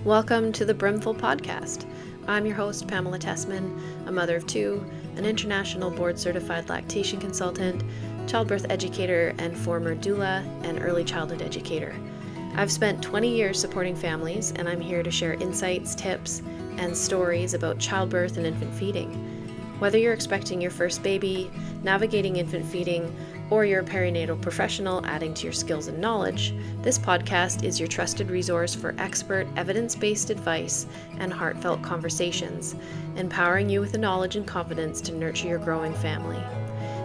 Welcome to the Brimful Podcast. I'm your host, Pamela Tessman, a mother of two, an international board-certified lactation consultant, childbirth educator, and former doula and early childhood educator. I've spent 20 years supporting families, and I'm here to share insights, tips, and stories about childbirth and infant feeding. Whether you're expecting your first baby, navigating infant feeding, or you're a perinatal professional adding to your skills and knowledge, this podcast is your trusted resource for expert, evidence-based advice and heartfelt conversations, empowering you with the knowledge and confidence to nurture your growing family.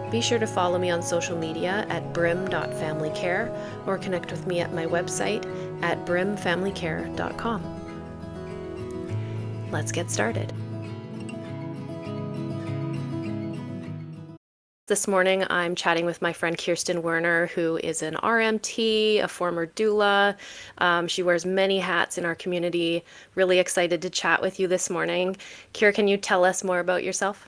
Be sure to follow me on social media at brim.familycare or connect with me at my website at brimfamilycare.com. Let's get started. This morning, I'm chatting with my friend Kirsten Werner, who is an RMT, a former doula. She wears many hats in our community. Really excited to chat with you this morning. Kira, can you tell us more about yourself?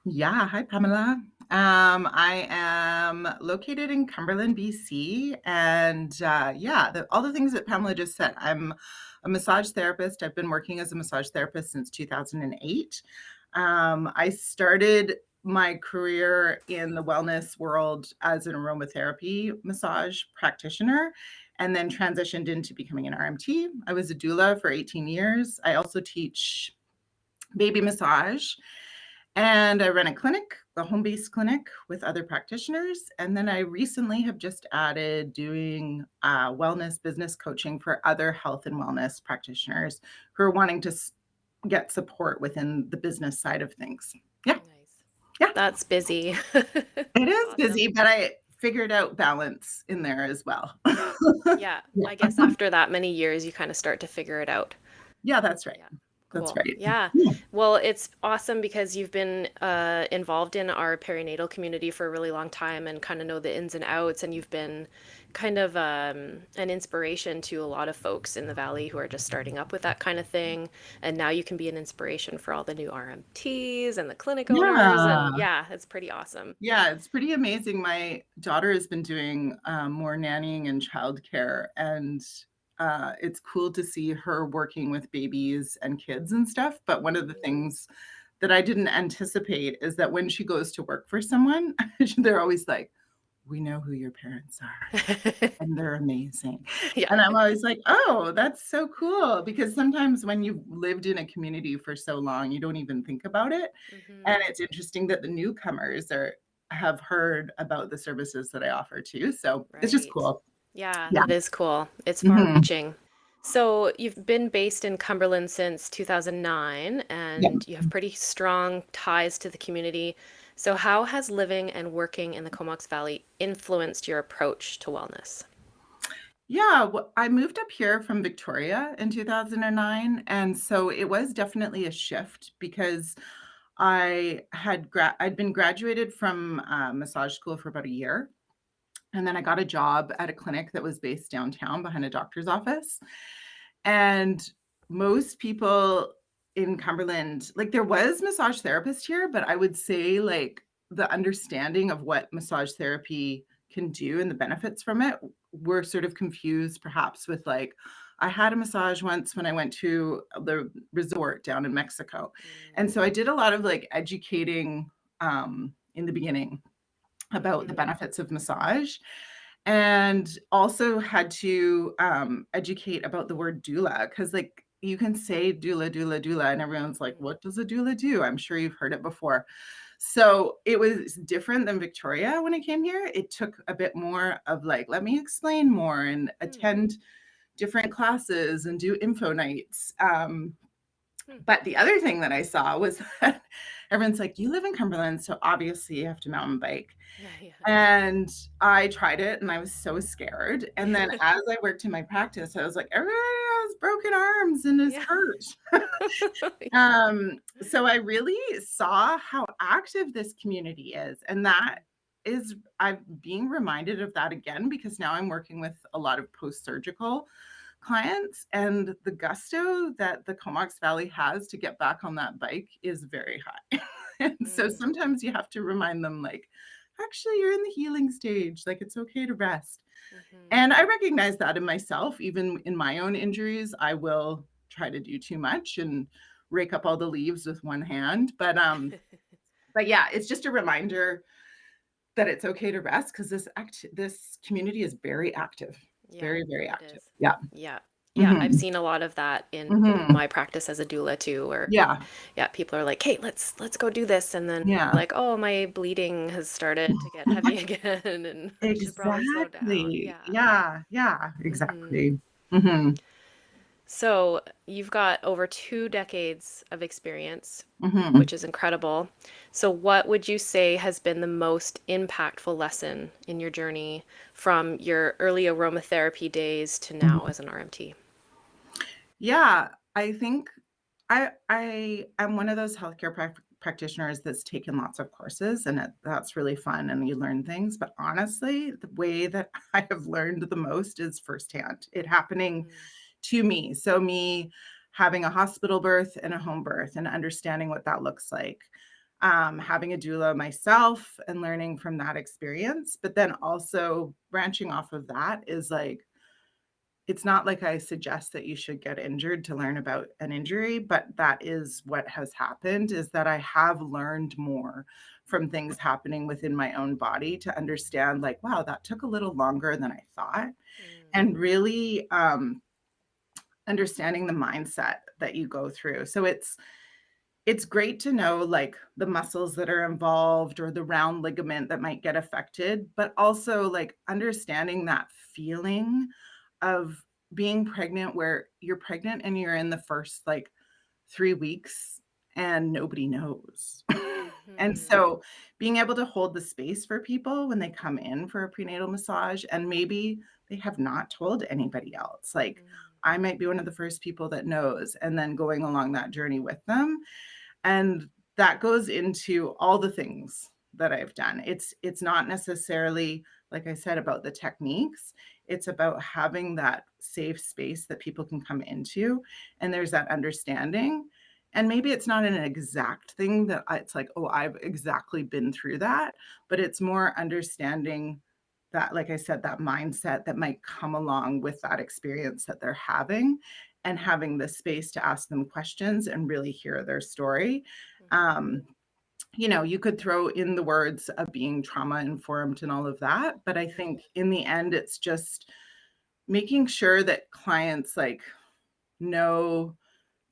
Yeah, hi Pamela. I am located in Cumberland, BC, and all the things that Pamela just said. I'm a massage therapist. I've been working as a massage therapist since 2008. I started my career in the wellness world as an aromatherapy massage practitioner and then transitioned into becoming an RMT. I was a doula for 18 years. I also teach baby massage. And I run a clinic, a home-based clinic with other practitioners. And then I recently have just added doing wellness business coaching for other health and wellness practitioners who are wanting to get support within the business side of things. Yeah. Nice. Yeah. That's busy. It is Awesome. busy, but I figured out balance in there as well. Yeah. I guess after that many years, you kind of start to figure it out. Yeah, that's right. Yeah. That's Cool. right. Yeah. Well, it's awesome because you've been involved in our perinatal community for a really long time and kind of know the ins and outs, and you've been kind of an inspiration to a lot of folks in the Valley who are just starting up with that kind of thing. And now you can be an inspiration for all the new RMTs and the clinic owners. Yeah. And yeah, it's pretty awesome. Yeah, it's pretty amazing. My daughter has been doing more nannying and childcare, and it's cool to see her working with babies and kids and stuff. But one of the things that I didn't anticipate is that when she goes to work for someone, they're always like, we know who your parents are and they're amazing. Yeah. And I'm always like, oh, that's so cool. Because sometimes when you've lived in a community for so long, you don't even think about it. And it's interesting that the newcomers have heard about the services that I offer too. So it's just Right. cool. Yeah, Yeah. that is cool. It's Mhm. far-reaching. So you've been based in Cumberland since 2009, Yeah. and you have pretty strong ties to the community. So how has living and working in the Comox Valley influenced your approach to wellness? Yeah, I moved up here from Victoria in 2009, and so it was definitely a shift because I'd been graduated from massage school for about a year, and then I got a job at a clinic that was based downtown behind a doctor's office. And most people in Cumberland, like there was massage therapist here, but I would say like the understanding of what massage therapy can do and the benefits from it were sort of confused perhaps with like I had a massage once when I went to the resort down in Mexico. And so I did a lot of like educating in the beginning about the benefits of massage and also had to educate about the word doula because like you can say doula doula doula and everyone's like what does a doula do? I'm sure you've heard it before. So it was different than Victoria when I came here. It took a bit more of like let me explain more and attend different classes and do info nights. But the other thing that I saw was that everyone's like, you live in Cumberland, so obviously you have to mountain bike. Yeah. And I tried it and I was so scared. And then as I worked in my practice, I was like, everybody has broken arms and is Yeah. hurt. So I really saw how active this community is. And I'm being reminded of that again because now I'm working with a lot of post-surgical clients and the gusto that the Comox Valley has to get back on that bike is very high. And so sometimes you have to remind them like, actually, you're in the healing stage. Like it's okay to rest. And I recognize that in myself, even in my own injuries, I will try to do too much and rake up all the leaves with one hand. But yeah, it's just a reminder that it's okay to rest, because this community is very active, Yeah, very, very it active. is. Yeah. Yeah. Yeah, I've Mhm. seen a lot of that in Mhm. my practice as a doula too, where Yeah. yeah, people are like, "Hey, let's go do this," and then they're Yeah. like, "Oh, my bleeding has started to get heavy again, and I should probably slow down." Exactly. Yeah. Yeah, yeah, Hmm. exactly. Mhm. So you've got over 2 decades of experience, Mhm. which is incredible. So what would you say has been the most impactful lesson in your journey from your early aromatherapy days to now Mhm. as an RMT? Yeah, I think I am one of those healthcare practitioners that's taken lots of courses, and that's really fun, and you learn things. But honestly, the way that I have learned the most is firsthand. It happening Mm, to me. So me having a hospital birth and a home birth and understanding what that looks like. Having a doula myself and learning from that experience, but then also branching off of that is like, it's not like I suggest that you should get injured to learn about an injury, but that is what has happened, is that I have learned more from things happening within my own body to understand, like, wow, that took a little longer than I thought. mm, And really understanding the mindset that you go through. So it's great to know, like, the muscles that are involved or the round ligament that might get affected, but also like understanding that feeling of being pregnant, where you're pregnant and you're in the first like 3 weeks and nobody knows. And mhm, so being able to hold the space for people when they come in for a prenatal massage, and maybe they have not told anybody else. Like, mm, I might be one of the first people that knows, and then going along that journey with them. And that goes into all the things that I've done. It's not necessarily, like I said, about the techniques. It's about having that safe space that people can come into, and there's that understanding. And maybe it's not an exact thing that it's like, oh, I've exactly been through that, but it's more understanding that, like I said, that mindset that might come along with that experience that they're having, and having the space to ask them questions and really hear their story. mhm, Um, you could throw in the words of being trauma informed and all of that, but I mhm, think in the end, it's just making sure that clients like know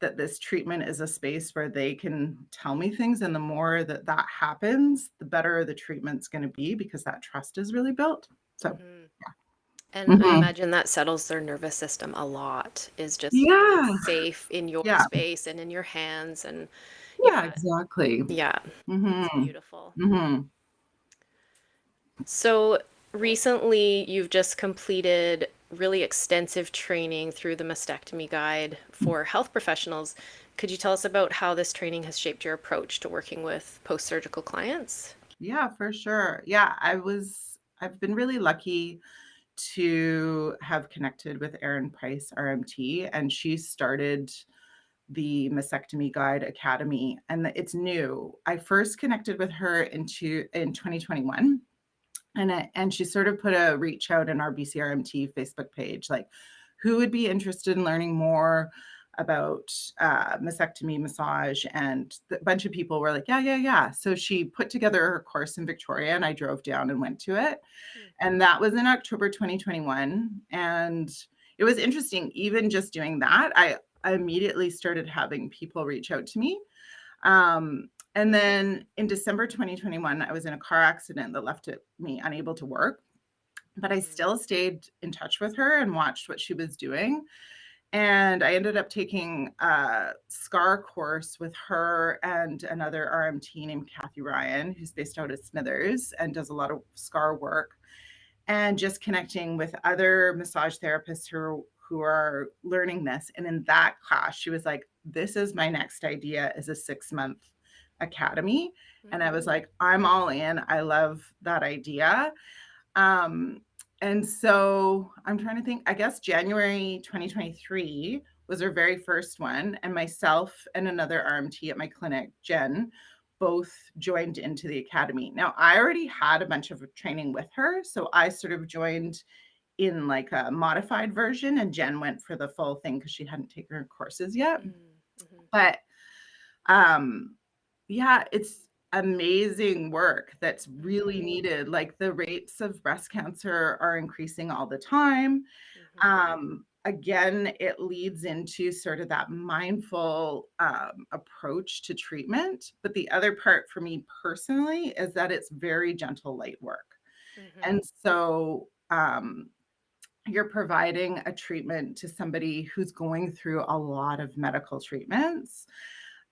that this treatment is a space where they can tell me things. And the more that that happens, the better the treatment's going to be, because that trust is really built. So, mhm. And I mhm. imagine that settles their nervous system a lot, is just feeling Yeah. safe in your Yeah. space and in your hands. And Yeah, yeah, exactly. yeah, that's Mhm. beautiful. Mhm. So recently, you've just completed really extensive training through the mastectomy guide for health professionals. Could you tell us about how this training has shaped your approach to working with post-surgical clients? Yeah, for sure. Yeah, I've been really lucky to have connected with Erin Price, RMT, and she started the Mastectomy Guide Academy, and it's new. I first connected with her in 2021, and she sort of put a reach out in our BCRMT Facebook page, like, who would be interested in learning more about mastectomy massage, and a bunch of people were like, yeah, yeah, yeah. So she put together her course in Victoria, and I drove down and went to it, Mm, and that was in October 2021. And it was interesting, even just doing that, I immediately started having people reach out to me. And then in December 2021, I was in a car accident that left me unable to work, but I mm, still stayed in touch with her and watched what she was doing. And I ended up taking a SCAR course with her and another RMT named Kathy Ryan, who's based out of Smithers and does a lot of SCAR work, and just connecting with other massage therapists who are learning this. And in that class, she was like, this is my next idea, is a 6-month academy. And I mm, was like, I'm all in. I love that idea. Um, and so I'm trying to think, I guess January 2023 was her very first one. And myself and another RMT at my clinic, Jen, both joined into the academy. Now, I already had a bunch of training with her. So I sort of joined in like a modified version, and Jen went for the full thing because she hadn't taken her courses yet. Mm-hmm. But um, yeah, it's amazing work that's really needed. Like the rates of breast cancer are increasing all the time. Mm-hmm. Again, it leads into sort of that mindful approach to treatment. But the other part for me personally is that it's very gentle, light work. Mm-hmm. And so you're providing a treatment to somebody who's going through a lot of medical treatments.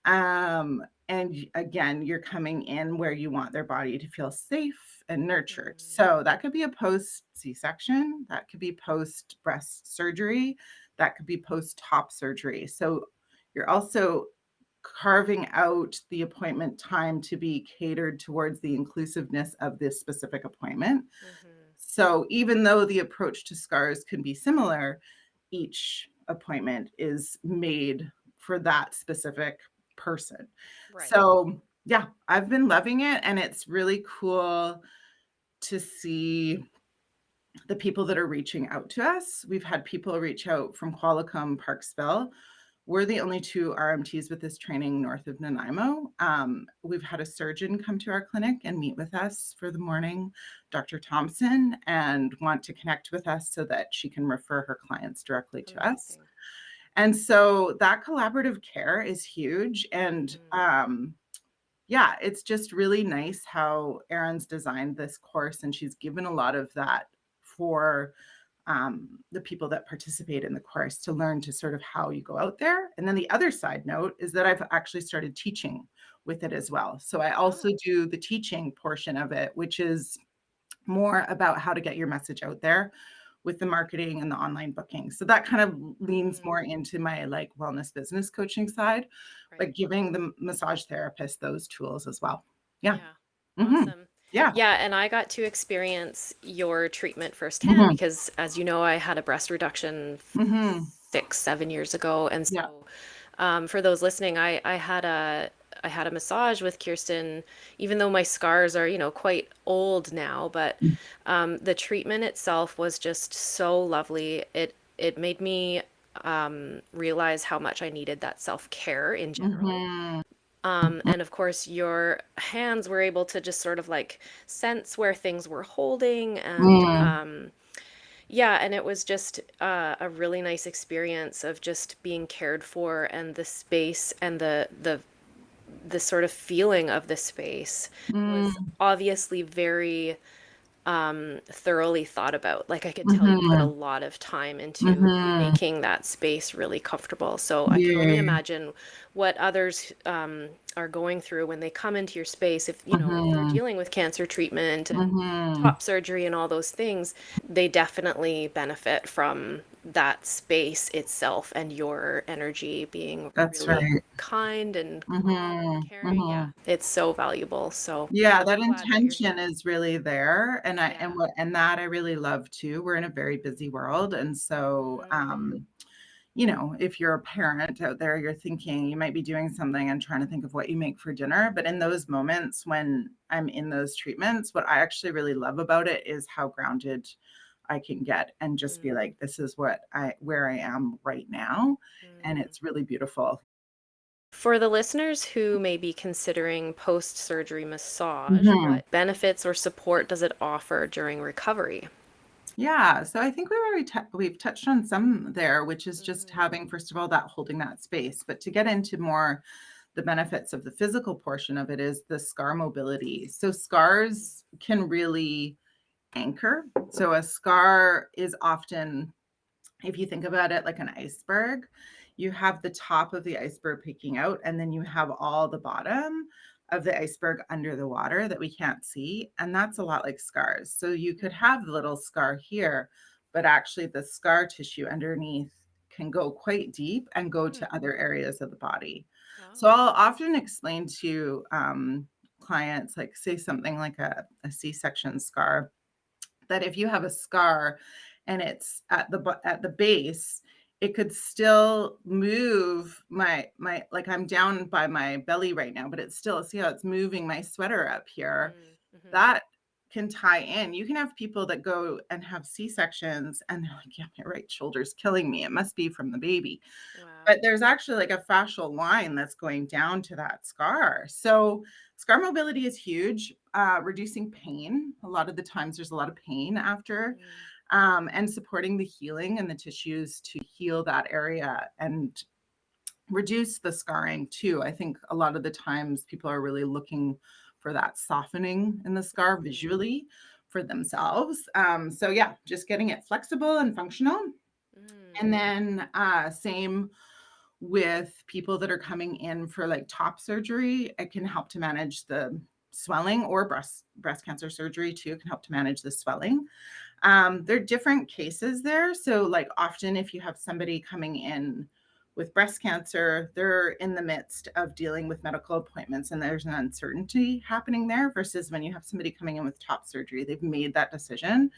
And again, you're coming in where you want their body to feel safe and nurtured. So that could be a post C-section, that could be post breast surgery, that could be post top surgery. So you're also carving out the appointment time to be catered towards the inclusiveness of this specific appointment. Mm-hmm. So even though the approach to scars can be similar, each appointment is made for that specific person. Right. So yeah, I've been loving it, and it's really cool to see the people that are reaching out to us. We've had people reach out from Qualicum, Parksville. We're the only two RMTs with this training north of Nanaimo. We've had a surgeon come to our clinic and meet with us for the morning, Dr. Thompson, and want to connect with us so that she can refer her clients directly to us. Amazing. And so that collaborative care is huge. And yeah, it's just really nice how Erin's designed this course, and she's given a lot of that for the people that participate in the course to learn to sort of how you go out there. And then the other side note is that I've actually started teaching with it as well. So I also do the teaching portion of it, which is more about how to get your message out there with the marketing and the online booking. So that kind of leans more into my like wellness business coaching side, Right. but giving the massage therapist those tools as well. Yeah. Yeah. Mm-hmm. Awesome. Yeah. Yeah, and I got to experience your treatment firsthand Mm-hmm. because, as you know, I had a breast reduction Mm-hmm. 6, 7 years ago, and Yeah. so for those listening, I had a massage with Kirsten, even though my scars are, quite old now, but the treatment itself was just so lovely. It made me realize how much I needed that self-care in general. Mm-hmm. And of course, your hands were able to just sort of like sense where things were holding. And Mm-hmm. yeah, and it was just a really nice experience of just being cared for, and the space and the sort of feeling of the space was obviously very thoroughly thought about. Like I could tell you put a Mm-hmm. lot of time into Mm-hmm. making that space really comfortable. So I can only Yeah. imagine what others are going through when they come into your space. If, if they're Mm-hmm. dealing with cancer treatment and Mm-hmm. top surgery and all those things, they definitely benefit from that space itself and your energy being That's really right. kind and calm and Mm-hmm. caring. Yeah, Mm-hmm. it's so valuable. So Yeah, I'm that so glad that you're intention here. is really there, and I Yeah. and that I really love too. We're in a very busy world, and so Hmm. if you're a parent out there, you're thinking you might be doing something and trying to think of what you make for dinner. But in those moments when I'm in those treatments, what I actually really love about it is how grounded I can get and just be like, this is where I am right now. And Mm. it's really beautiful. For the listeners who may be considering post-surgery massage, Mhm. what benefits or support does it offer during recovery? Yeah, so I think we've touched on some there, which is just Hmm. having, first of all, that holding that space. But to get into more the benefits of the physical portion of it is the scar mobility. So scars can really anchor. So a scar is often, if you think about it like an iceberg, you have the top of the iceberg peeking out, and then you have all the bottom of the iceberg under the water that we can't see. And that's a lot like scars. So you could have the little scar here, but actually the scar tissue underneath can go quite deep and go Hmm. to other areas of the body. So Oh. I'll often explain to clients, like, say something like a C-section scar, that if you have a scar and it's at the base, it could still move my like, I'm down by my belly right now, but it's still, see how it's moving my sweater up here. Mm-hmm. That can tie in. You can have people that go and have C-sections and they're like, yeah, my right shoulder's killing me. It must be from the baby. Wow. But there's actually like a fascial line that's going down to that scar. So scar mobility is huge. Reducing pain. A lot of the times there's a lot of pain after, and supporting the healing and the tissues to heal that area and reduce the scarring too. I think a lot of the times people are really looking for that softening in the scar visually for themselves. So yeah, just getting it flexible and functional. And then same with people that are coming in for like top surgery. It can help to manage the swelling, or breast cancer surgery too. It can help to manage the swelling. There are different cases there. So like often if you have somebody coming in with breast cancer, they're in the midst of dealing with medical appointments and there's an uncertainty happening there, versus when you have somebody coming in with top surgery, they've made that decision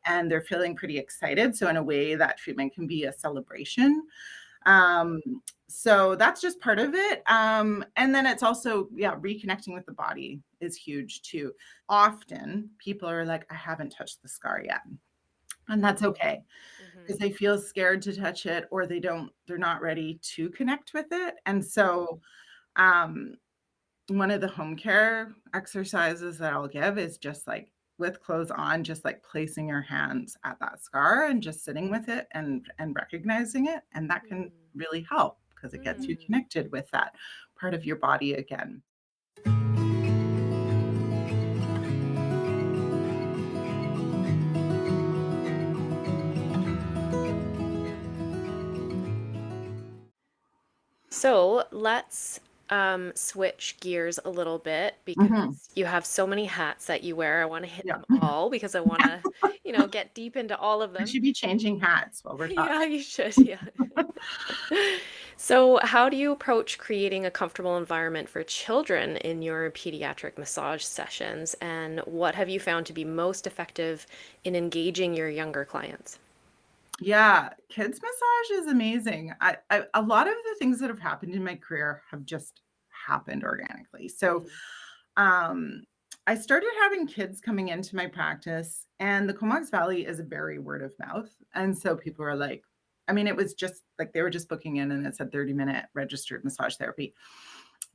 and they're feeling pretty excited. So in a way, that treatment can be a celebration. So that's just part of it. And then it's also, reconnecting with the body is huge too. Often people are like, I haven't touched the scar yet. And that's okay, because they feel scared to touch it, or they're not ready to connect with it. And so one of the home care exercises that I'll give is just like with clothes on, just like placing your hands at that scar and just sitting with it and recognizing it. And that can really help because it gets you connected with that part of your body again. So let's switch gears a little bit, because you have so many hats that you wear. I want to hit them all because I want to, get deep into all of them. We should be changing hats while we're talking. Yeah, you should. Yeah. So how do you approach creating a comfortable environment for children in your pediatric massage sessions? And what have you found to be most effective in engaging your younger clients? Yeah, kids massage is amazing. A lot of the things that have happened in my career have just happened organically. So I started having kids coming into my practice, and the Comox Valley is a very word of mouth. And so people are like, it was just like they were just booking in and it said 30-minute registered massage therapy.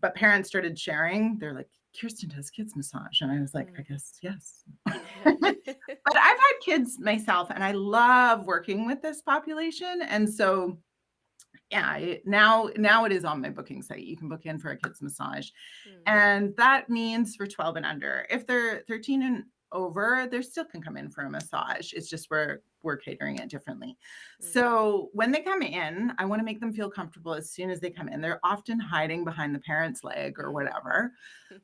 But parents started sharing. They're like, Kirsten does kids massage. And I was like, I guess, yes. But I've had kids myself and I love working with this population. And so, now it is on my booking site. You can book in for a kids massage. And that means for 12 and under. If they're 13 and over, they still can come in for a massage. It's just we're catering it differently. So when they come in, I want to make them feel comfortable as soon as they come in. They're often hiding behind the parent's leg or whatever.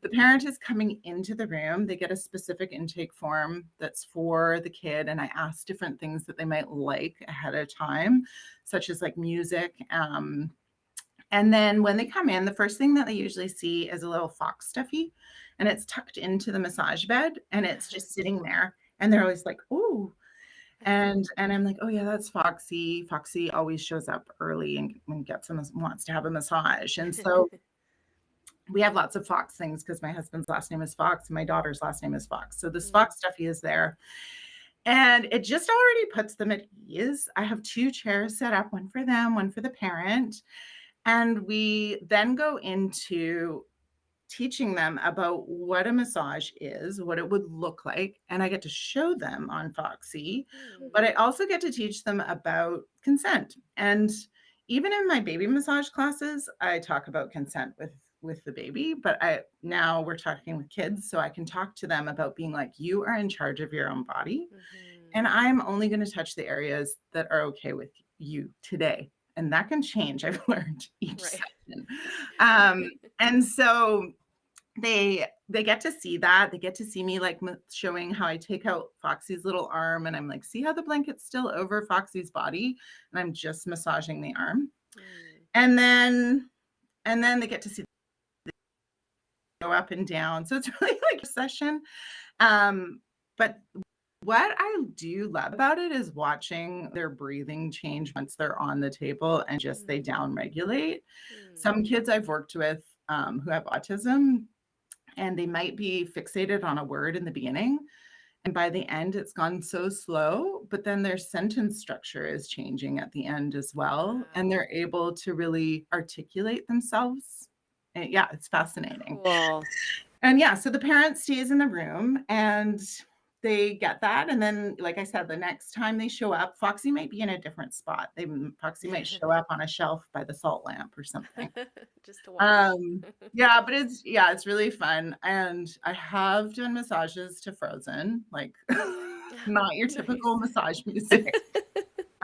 The parent is coming into the room. They get a specific intake form that's for the kid. And I ask different things that they might like ahead of time, such as like music. And then when they come in, the first thing that they usually see is a little fox stuffy, and it's tucked into the massage bed and it's just sitting there. And they're always like, "Ooh." And I'm like, "Oh yeah, that's Foxy. Foxy always shows up early and wants to have a massage." And so we have lots of Fox things because my husband's last name is Fox and my daughter's last name is Fox. So this fox stuffy is there. And it just already puts them at ease. I have 2 chairs set up, one for them, one for the parent. And we then go into teaching them about what a massage is, what it would look like. And I get to show them on Foxy, but I also get to teach them about consent. And even in my baby massage classes, I talk about consent with the baby, but now we're talking with kids, so I can talk to them about being like, you are in charge of your own body. And I'm only going to touch the areas that are okay with you today. And that can change, I've learned each session. And so they get to see that. They get to see me like showing how I take out Foxy's little arm and I'm like, see how the blanket's still over Foxy's body and I'm just massaging the arm. And then they get to see go up and down. So it's really like a session. But what I do love about it is watching their breathing change once they're on the table and just they down regulate. Some kids I've worked with who have autism, and they might be fixated on a word in the beginning. And by the end, it's gone so slow, but then their sentence structure is changing at the end as well. And Wow. they're able to really articulate themselves. And yeah, it's fascinating. Cool. And yeah, so the parent stays in the room and they get that. And then, like I said, the next time they show up, Foxy might be in a different spot. Foxy might show up on a shelf by the salt lamp or something. Just to watch. Yeah, but it's really fun. And I have done massages to Frozen, like not your typical Nice. massage music.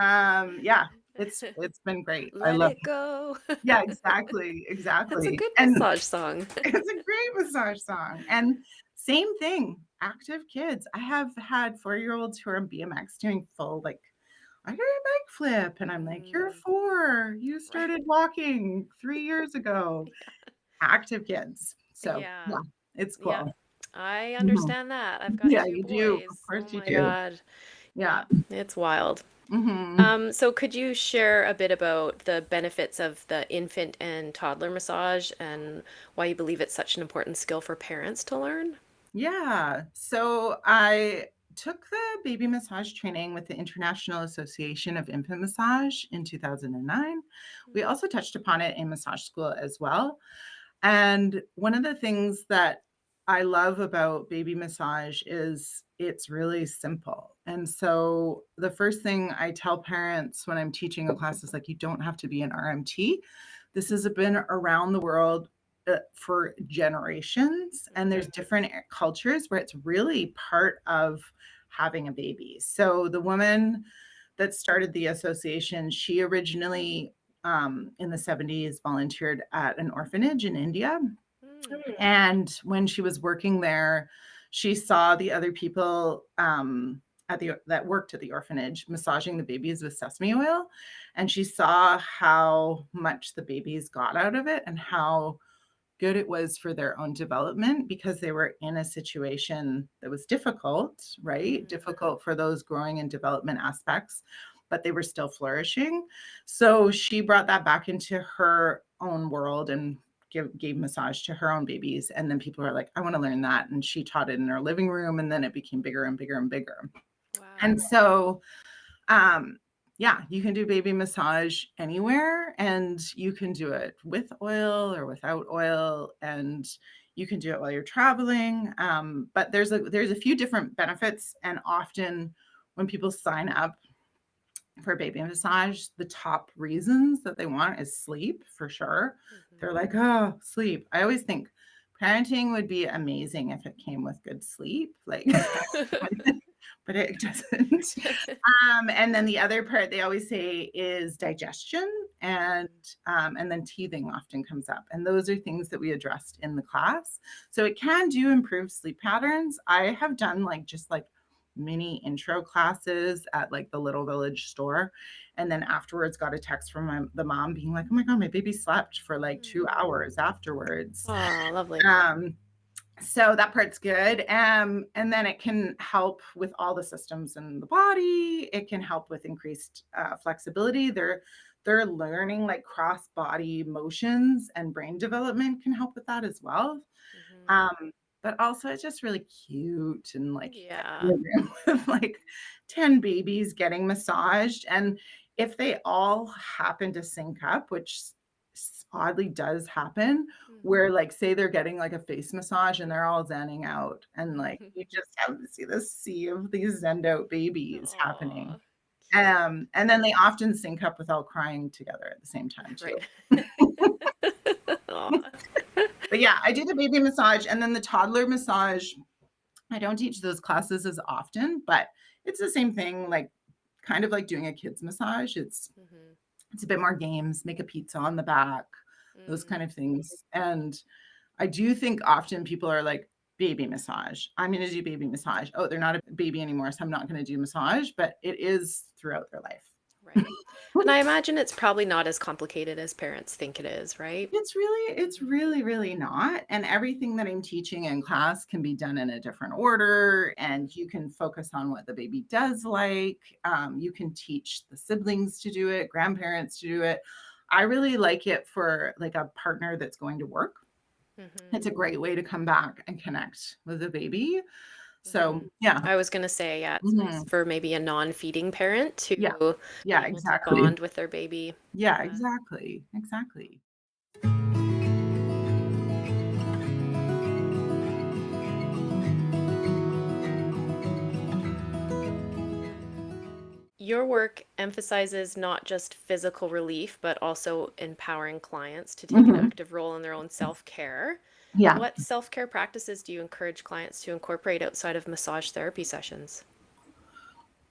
Yeah, it's been great. I Let love it go. Yeah, exactly, That's a exactly. good And massage song. it's a great massage song. And same thing, active kids. I have had 4-year-olds who are on BMX doing full, like, I got a bike flip. And I'm like, you're Mm, 4. You right. started walking 3 years ago. Active kids. So Yeah. yeah, it's Yeah. cool. I Mhm. understand that. I've got Yeah, two you do. Of boys. Oh course you my do. God. Yeah. Yeah, it's wild. Mhm. So could you share a bit about the benefits of the infant and toddler massage and why you believe it's such an important skill for parents to learn? Yeah. So I took the baby massage training with the International Association of Infant Massage in 2009. We Mm, also touched upon it in massage school as well. And one of the things that I love about baby massage is it's really simple. And so the first thing I tell parents when I'm teaching a class is like, you don't have to be an RMT. This has been around the world for generations, and there's mhm, different cultures where it's really part of having a baby. So the woman that started the association, she originally in the 70s volunteered at an orphanage in India. mm, And when she was working there, she saw the other people that worked at the orphanage massaging the babies with sesame oil. And she saw how much the babies got out of it and how good it was for their own development because they were in a situation that was difficult, right? mm, Difficult for those growing and development aspects, but they were still flourishing. So she brought that back into her own world and gave massage to her own babies. And then people are like, I want to learn that. And she taught it in her living room. And then it became bigger and bigger and bigger. wow. And so um, yeah, you can do baby massage anywhere and you can do it with oil or without oil and you can do it while you're traveling. But there's a few different benefits and often when people sign up for baby massage, the top reasons that they want is sleep for sure. They're Mhm. like, oh, sleep. I always think parenting would be amazing if it came with good sleep. Like but it doesn't. And then the other part they always say is digestion, and then teething often comes up, and those are things that we addressed in the class. So it can do improve sleep patterns. I have done just like mini intro classes at like the little village store, and then afterwards got a text from the mom being like, "Oh my god, my baby slept for like 2 hours afterwards." Oh, lovely. Um, so that part's good. And then it can help with all the systems in the body. It can help with increased flexibility. They're learning like cross body motions and brain development can help with that as well. Mhm. Um, but also it's just really cute and like in Yeah. the room with like 10 babies getting massaged. And if they all happen to sync up, which oddly does happen, Mhm. where like say they're getting like a face massage and they're all zenning out and like you just have to see this sea of these zenned out babies happening. Aw, cute. And then they often sync up with all crying together at the same time too. Right. Aw. But yeah, I do the baby massage and then the toddler massage. I don't teach those classes as often, but it's the same thing, like kind of like doing a kids massage. Mhm. It's a bit more games, make a pizza on the back, those Mm. kind of things. And I do think often people are like, baby massage. I'm going to do baby massage. Oh, they're not a baby anymore, so I'm not going to do massage, but it is throughout their life. Right. And I imagine it's probably not as complicated as parents think it is, right? It's really, really not. And everything that I'm teaching in class can be done in a different order, and you can focus on what the baby does like. You can teach the siblings to do it, grandparents to do it. I really like it for like a partner that's going to work. Mhm. It's a great way to come back and connect with the baby. So, yeah. I was going to say, yeah, it's nice Mhm. for maybe a non-feeding parent Yeah. to be Yeah, able to exactly. bond with their baby. Yeah, Yeah. exactly. Exactly. Your work emphasizes not just physical relief, but also empowering clients to take an Mhm. active role in their own self-care. Yeah. What self-care practices do you encourage clients to incorporate outside of massage therapy sessions?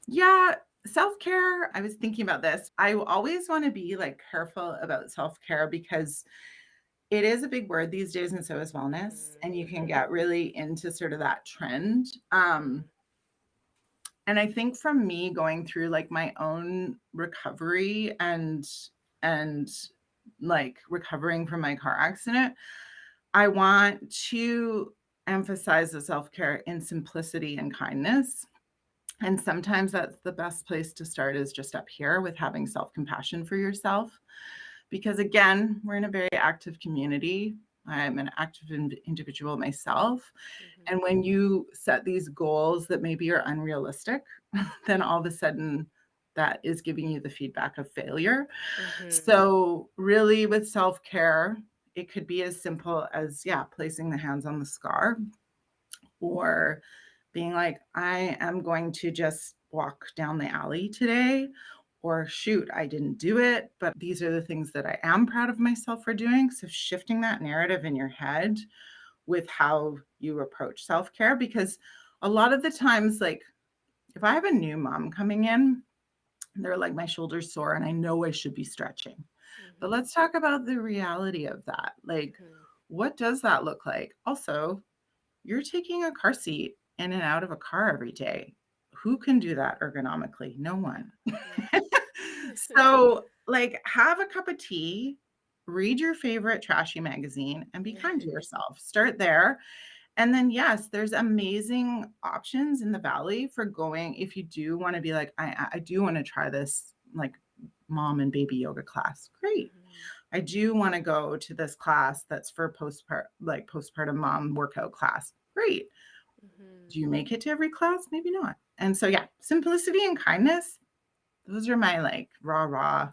Yeah, self-care, I was thinking about this. I always wanna be, like, careful about self-care because it is a big word these days, and so is wellness, and you can Mm-hmm. get really into sort of that trend. Mm-hmm. And I think from me going through, like, my own recovery and, like, recovering from my car accident, I want to emphasize the self-care in simplicity and kindness. And sometimes that's the best place to start is just up here with having self-compassion for yourself. Because again, we're in a very active community. I'm an active individual myself. Mm-hmm. And when you set these goals that maybe are unrealistic, then all of a sudden that is giving you the feedback of failure. Mm-hmm. So, really, with self care, it could be as simple as, yeah, placing the hands on the scar or being like, I am going to just walk down the alley today. Or shoot, I didn't do it, but these are the things that I am proud of myself for doing. So, shifting that narrative in your head with how you approach self care, because a lot of the times, like if I have a new mom coming in, they're like, my shoulder's sore and I know I should be stretching. But Mm-hmm. let's talk about the reality of that. Like, Mm-hmm. what does that look like? Also, you're taking a car seat in and out of a car every day. Who can do that ergonomically? No one. Yeah. So, like, have a cup of tea, read your favorite trashy magazine, and be Yeah. kind to yourself. Start there. And then, yes, there's amazing options in the valley for going if you do want to be like, I do want to try this like mom and baby yoga class. Great. Mm-hmm. I do want to go to this class that's for postpartum mom workout class. Great. Mm-hmm. Do you make it to every class? Maybe not. And so yeah, simplicity and kindness, those are my like raw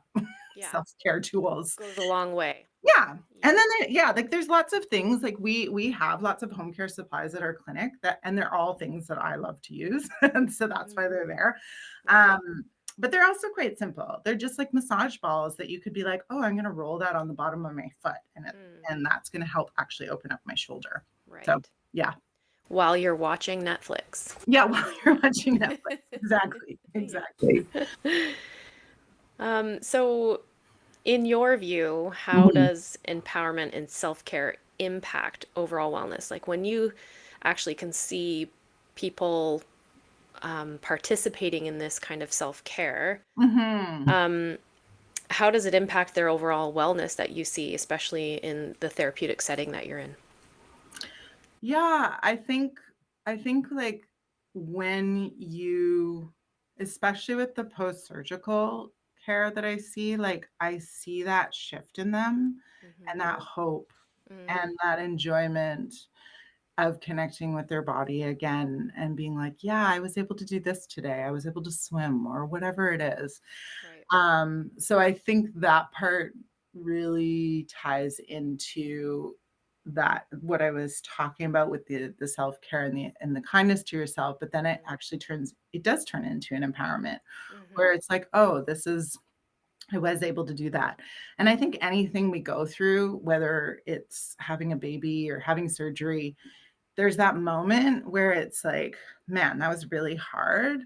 Yeah. self-care tools. Goes a long way. Yeah. And Yeah. then yeah, like there's lots of things like we have lots of home care supplies at our clinic that and they're all things that I love to use. And so that's why they're Mm-hmm. there. Right. But they're also quite simple. They're just like massage balls that you could be like, "Oh, I'm going to roll that on the bottom of my foot Mm. and that's going to help actually open up my shoulder." So, Right. yeah. While you're watching Netflix. Yeah, while you're watching Netflix. Exactly. Yeah. Exactly. So in your view, how Mhm. does empowerment and self-care impact overall wellness? Like when you actually can see people participating in this kind of self-care, Mhm. um, how does it impact their overall wellness that you see, especially in the therapeutic setting that you're in? Yeah, I think like when you especially with the post-surgical care that I see, like I see that shift in them and Mm-hmm. that hope Mm, and that enjoyment of connecting with their body again and being like, yeah, I was able to do this today. I was able to swim or whatever it is. right. So I think that part really ties into that what I was talking about with the self-care and the kindness to yourself, but then it does turn into an empowerment Mm-hmm. where it's like, oh, I was able to do that. And I think anything we go through, whether it's having a baby or having surgery, there's that moment where it's like, man, that was really hard,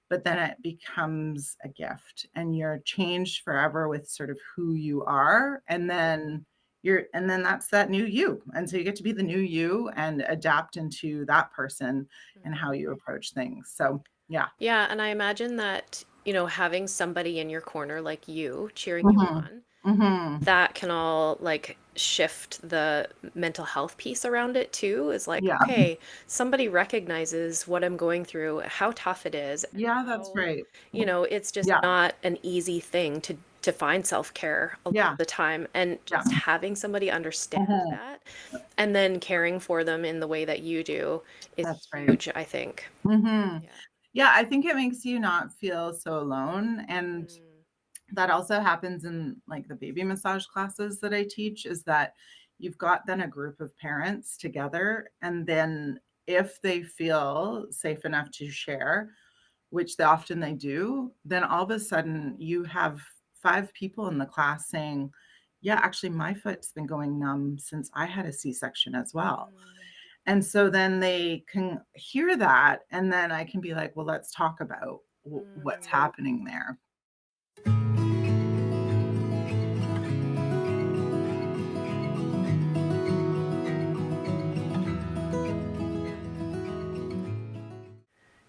but then it becomes a gift and you're changed forever with sort of who you are. And then that's that new you. And so you get to be the new you and adapt into that person and how Mm-hmm. you approach things. So yeah. Yeah, and I imagine that, having somebody in your corner like you cheering you Hmm. on, Hmm. that can all like shift the mental health piece around it too. Is like, Yeah. okay, somebody recognizes what I'm going through, how tough it is, and Yeah, that's how, right. it's just Yeah. not an easy thing to find self-care a lot Yeah. of the time, and Yeah. just having somebody understand Mhm. that and then caring for them in the way that you do is That's right. huge, I think. Mhm. Yeah. Yeah, I think it makes you not feel so alone, and Mm, that also happens in, like, the baby massage classes that I teach, is that you've got then a group of parents together, and then if they feel safe enough to share, which often they do, then all of a sudden you have 5 people in the class saying, "Yeah, actually, my foot's been going numb since I had a C-section as well." mm, And so then they can hear that, and then I can be like, "Well, let's talk about what's mm. happening there."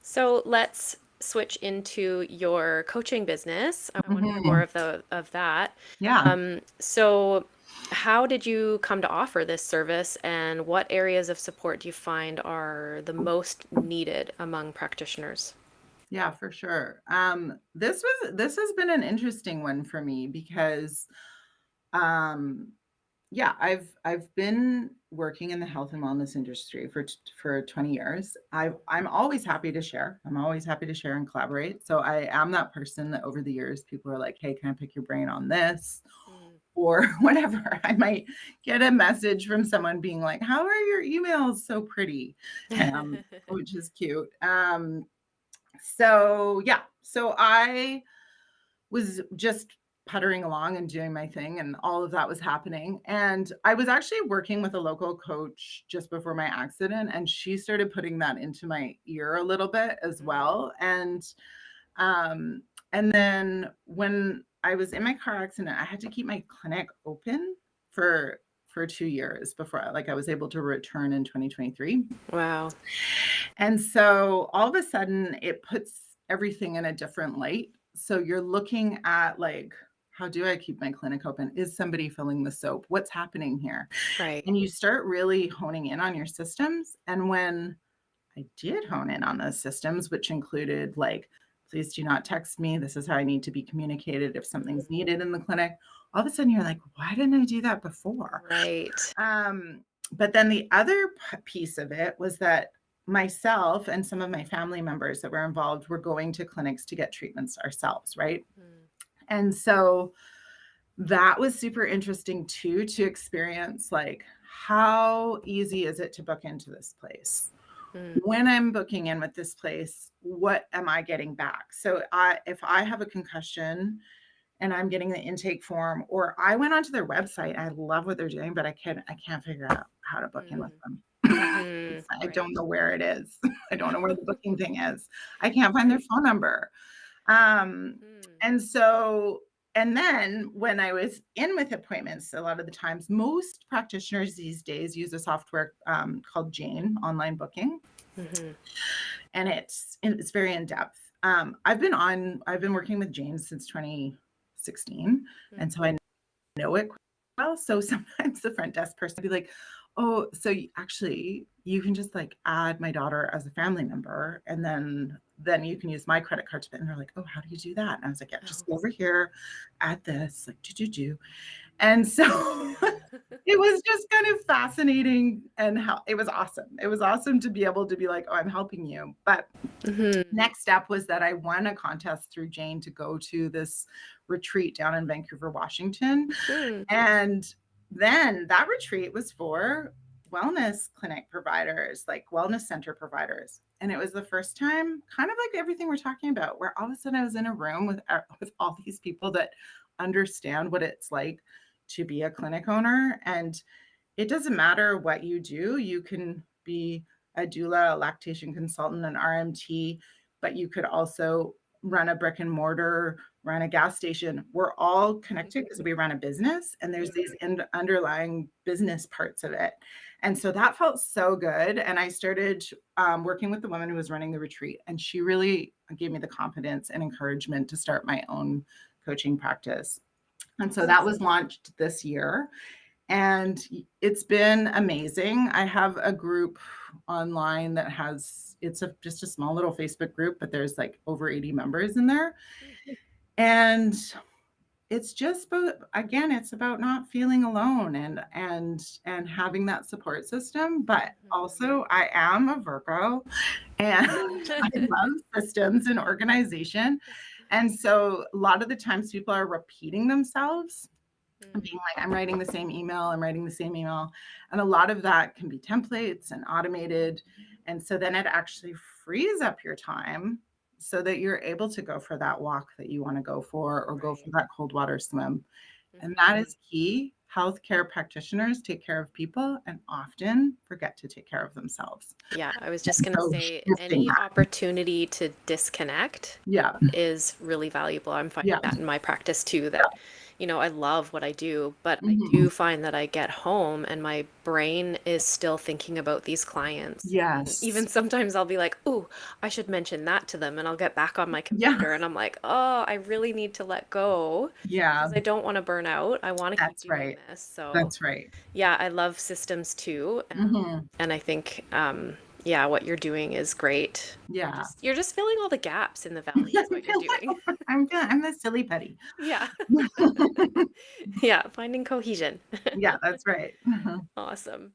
So let's switch into your coaching business. I want to hear more Mhm. of that. Yeah. So how did you come to offer this service, and what areas of support do you find are the most needed among practitioners? Yeah, for sure. This has been an interesting one for me because, um, yeah, I've been working in the health and wellness industry for 20 years. I'm always happy to share. I'm always happy to share and collaborate. So I am that person that over the years people are like, "Hey, can I pick your brain on this?" Mm. Or whatever. I might get a message from someone being like, "How are your emails so pretty?" Which is cute. So yeah, so I was just puttering along and doing my thing, and all of that was happening. And I was actually working with a local coach just before my accident, and she started putting that into my ear a little bit as Mm, well. Um, and then when I was in my car accident, I had to keep my clinic open for 2 years before I was able to return in 2023. wow. And so all of a sudden it puts everything in a different light. So you're looking at like, how do I keep my clinic open? Is somebody filling the soap? What's happening here? Right. And you start really honing in on your systems. And when I did hone in on those systems, which included like, please do not text me. This is how I need to be communicated if something's Mm, needed in the clinic. All of a sudden, you're like, why didn't I do that before? right. Um, but then the other piece of it was that myself and some of my family members that were involved were going to clinics to get treatments ourselves, right? Mm, And so that was super interesting too, to experience like how easy is it to book into this place? mm, When I'm booking in with this place, what am I getting back? So if I have a concussion and I'm getting the intake form, or I went onto their website. I love what they're doing, but I can't figure out how to book in with mm, them. I right. don't know where it is. I don't know where the booking thing is. I can't find their phone number. Um, Mm, and so, and then when I was in with appointments, a lot of the times, most practitioners these days use a software called Jane Online Booking, mhm, and it's very in depth. I've been working with Jane since 2016, mm, and so I know it quite well. So sometimes the front desk person would be like, "Oh, so actually, you can just like add my daughter as a family member, and then you can use my credit card to pay." And they're like, "Oh, how do you do that?" And I was like, "Yeah, just oh. go over here, add this, like do." And so it was just kind of fascinating, and how it was awesome. It was awesome to be able to be like, "Oh, I'm helping you." But Mhm, next step was that I won a contest through Jane to go to this retreat down in Vancouver, Washington. mm, And then that retreat was for wellness clinic providers, like wellness center providers. And it was the first time, kind of like everything we're talking about, where all of a sudden I was in a room with all these people that understand what it's like to be a clinic owner. And it doesn't matter what you do. You can be a doula, a lactation consultant, an RMT, but you could also run a brick and mortar, run a gas station. We're all connected because we run a business, and there's these underlying business parts of it. And so that felt so good. And I started working with the woman who was running the retreat, and she really gave me the confidence and encouragement to start my own coaching practice. And so that was launched this year, and it's been amazing. I have a group online that has just a small little Facebook group, but there's like over 80 members in there. mm, And it's just again, it's about not feeling alone and having that support system. But also, I am a Virgo, and I love systems and organization. And so a lot of the times people are repeating themselves and being like, I'm writing the same email, I'm writing the same email. And a lot of that can be templates and automated. And so then it actually frees up your time so that you're able to go for that walk that you want to go for, or go for that cold water swim. And that is key. Healthcare practitioners take care of people and often forget to take care of themselves. Yeah, I was just going to say, shifting any that. opportunity to disconnect Yeah. is really valuable. I'm finding Yeah. that in my practice too, that, I love what I do, but I do find that I get home and my brain is still thinking about these clients. And Yes. even sometimes I'll be like, "Oh, I should mention that to them," and I'll get back on my Yeah. computer and I'm like, "Oh, I really need to let go Yeah. because I don't want to burn out. I want to keep That's doing right. this." So That's right. yeah, I love systems too. And I think, yeah, what you're doing is great. Yeah. You're just filling all the gaps in the valley is what you're doing. I'm the silly putty. Yeah. Yeah, finding cohesion. Yeah, that's right. Awesome.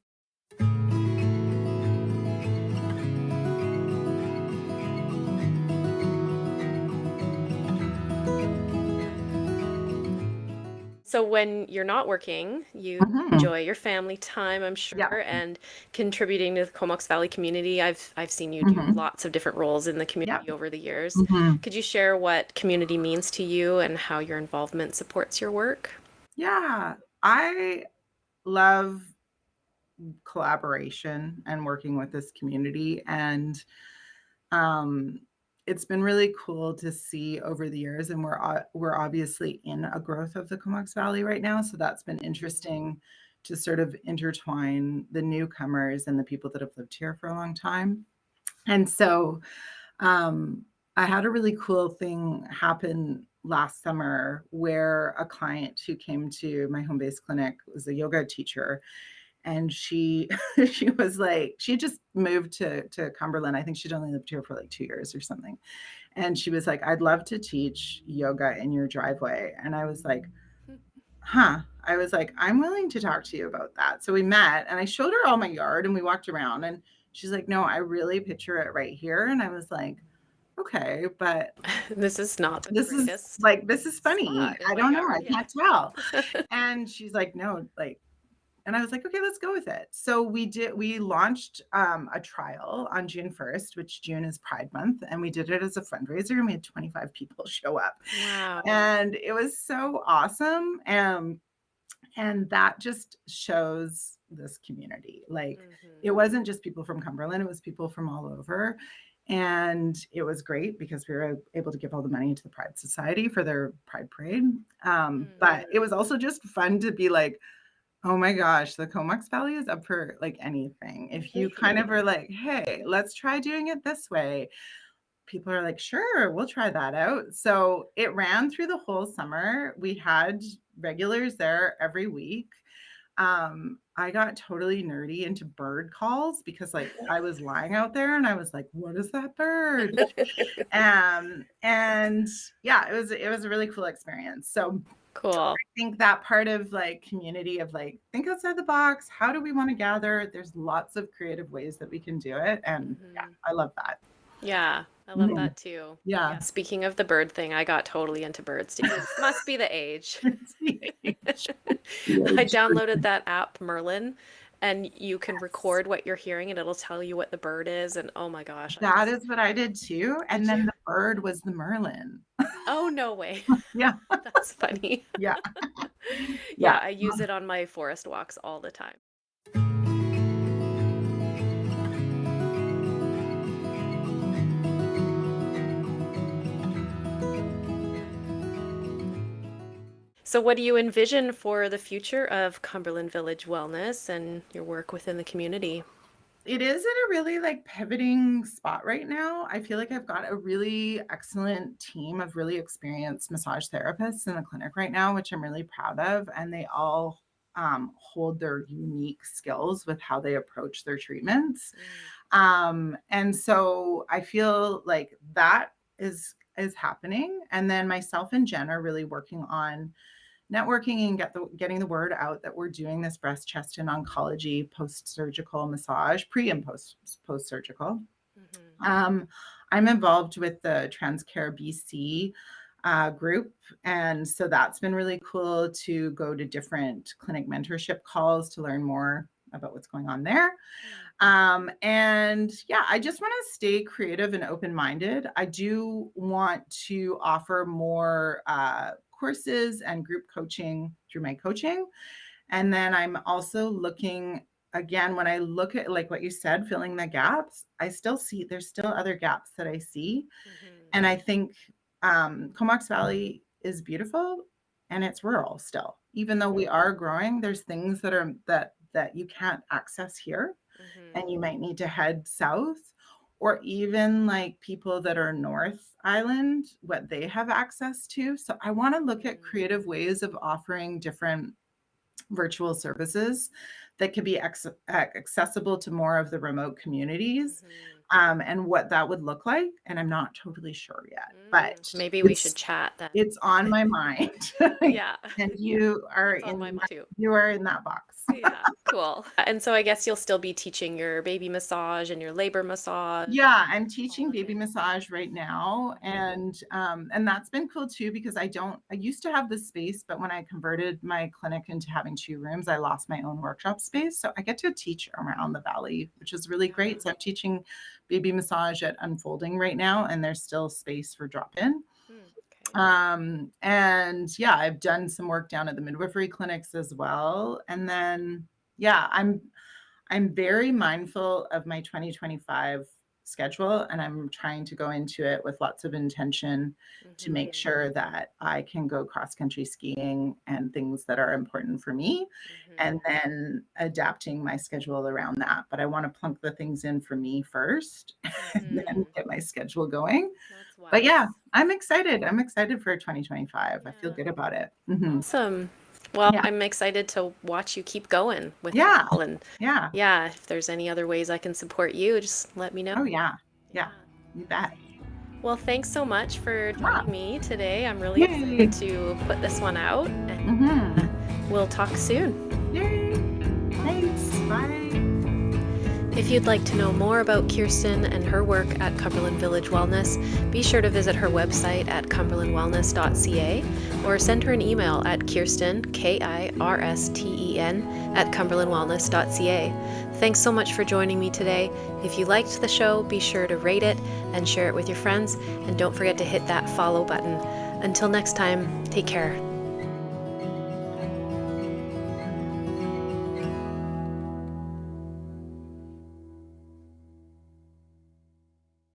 So when you're not working, you enjoy your family time, I'm Yeah. sure, and contributing to the Comox Valley community. I've seen you do lots of different roles in the community over the years. Could you share what community means to you and how your involvement supports your work? Yeah. I love collaboration and working with this community. And it's been really cool to see over the years. And we're obviously in a growth of the Comox Valley right now. So that's been interesting to sort of intertwine the newcomers and the people that have lived here for a long time. And so I had a really cool thing happen last summer where a client who came to my home-based clinic was a yoga teacher, and she she was like, she just moved to Cumberland. I think she'd only lived here for like 2 years or something. And she was like, I'd love to teach yoga in your driveway. And I was like, huh. I was like, I'm willing to talk to you about that. So we met and I showed her all my yard and we walked around, and she's like, no, I really picture it right here. And I was like, okay, but This is not the this is greatest like, this is funny. spot in I my don't know. I yard. Yeah. can't tell. And she's like, no, like, and I was like, okay, let's go with it. So we launched a trial on June 1st, which June is Pride Month. And we did it as a fundraiser, and we had 25 people show up. Wow. And it was so awesome. And that just shows this community. Like, it wasn't just people from Cumberland, it was people from all over. And it was great because we were able to give all the money to the Pride Society for their Pride Parade. But it was also just fun to be like, oh my gosh, the Comox Valley is up for like anything. If you kind of are like, hey, let's try doing it this way, people are like, sure, we'll try that out. So it ran through the whole summer. We had regulars there every week. I got totally nerdy into bird calls because like I was lying out there and I was like, what is that bird? And yeah, it was a really cool experience. So Cool. I think that part of like community of like, think outside the box. How do we want to gather? There's lots of creative ways that we can do it. And yeah, I love that. Yeah, I love that too. Yeah. Speaking of the bird thing, I got totally into birds too. It must be the age. I downloaded that app, Merlin, and you can record what you're hearing and it'll tell you what the bird is. And oh my gosh. That is what I did too. And then the bird was the Merlin. Oh, no way. Yeah. That's funny. Yeah. Yeah, I use it on my forest walks all the time. So what do you envision for the future of Cumberland Village Wellness and your work within the community? It is at a really like pivoting spot right now. I feel like I've got a really excellent team of really experienced massage therapists in the clinic right now, which I'm really proud of. And they all hold their unique skills with how they approach their treatments. And so I feel like that is is happening. And then myself and Jen are really working on networking and getting the word out that we're doing this breast, chest, and oncology post-surgical massage, pre and post-surgical. I'm involved with the Transcare BC group. And so that's been really cool to go to different clinic mentorship calls to learn more about what's going on there. And yeah, I just want to stay creative and open-minded. I do want to offer more courses and group coaching through my coaching. And then I'm also looking, again, when I look at like what you said, filling the gaps, I still see there's still other gaps that I see. And I think Comox Valley is beautiful and it's rural still. Even though we are growing, there's things that are that you can't access here. And you might need to head south, or even like people that are North Island, what they have access to. So I want to look at creative ways of offering different virtual services that could be accessible to more of the remote communities, and what that would look like. And I'm not totally sure yet, but maybe we should chat then. It's on my mind. Yeah. And you are It's on my mind too. You are in that box. Yeah, cool. And so I guess you'll still be teaching your baby massage and your labor massage. Yeah, I'm teaching baby massage right now. And that's been cool too, because I used to have the space, but when I converted my clinic into having 2 rooms, I lost my own workshop space. So I get to teach around the valley, which is really great. So I'm teaching baby massage at Unfolding right now, and there's still space for drop-in. And yeah, I've done some work down at the midwifery clinics as well. And then, yeah, I'm very mindful of my 2025 schedule, and I'm trying to go into it with lots of intention to make sure that I can go cross-country skiing and things that are important for me, and then adapting my schedule around that. But I want to plunk the things in for me first and then get my schedule going. But yeah, I'm excited. I'm excited for 2025. I feel good about it. Awesome. Well, I'm excited to watch you keep going with it all. And if there's any other ways I can support you, just let me know. Oh, yeah. You bet. Well, thanks so much for joining me today. I'm really excited to put this one out, and we'll talk soon. Yay. Thanks. Bye. If you'd like to know more about Kirsten and her work at Cumberland Village Wellness, be sure to visit her website at cumberlandwellness.ca or send her an email at Kirsten, Kirsten, at cumberlandwellness.ca. Thanks so much for joining me today. If you liked the show, be sure to rate it and share it with your friends, and don't forget to hit that follow button. Until next time, take care.